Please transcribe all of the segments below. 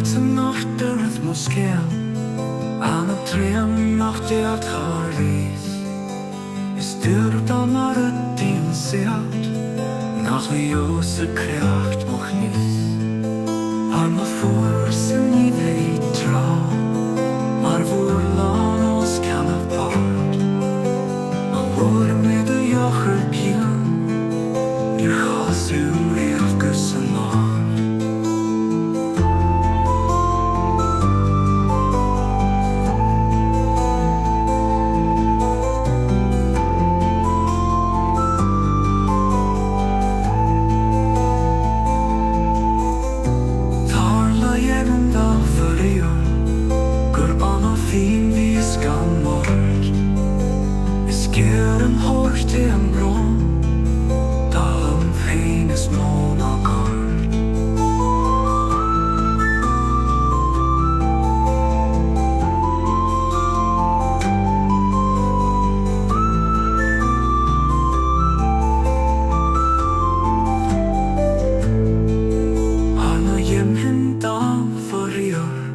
Heute Nacht der Rhythmus gern, eine Tränen nach der Paris. Ist dir dann din sert, nach ljuset kraft och nyss. Har man forsen i vitra, har vår lan oss kan apart. Man vår med det jag skärpjen, du har sur i avgussen av. Skjøren hårt til en blå, da den finnes noen av kort. Alle hjem hentan for i år,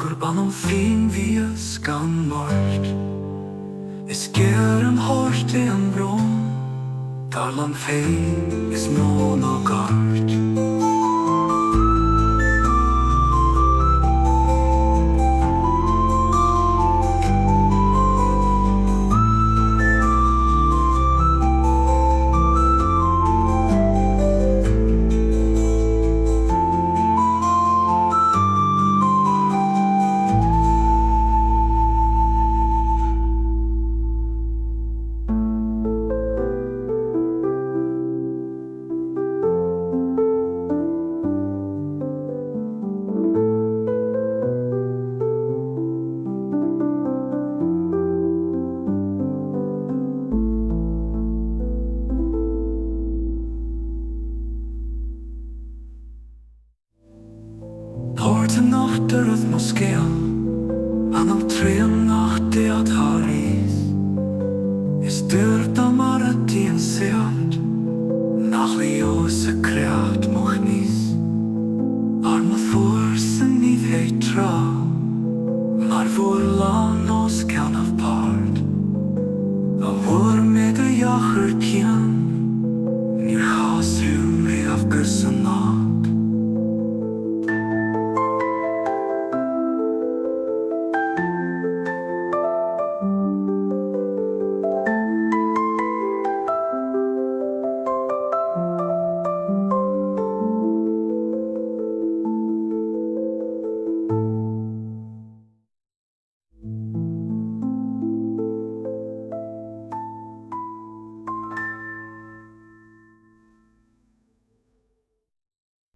kurban om fin vi skan mort. Skjøren hårt til en blå, da den finnes noen av kort. Heute Nacht der Rhythmus gern, an am Tränen nach der Paris. Ist dir damar din sert, nach ljuset kraft moch nis. Har man forsen i veitra,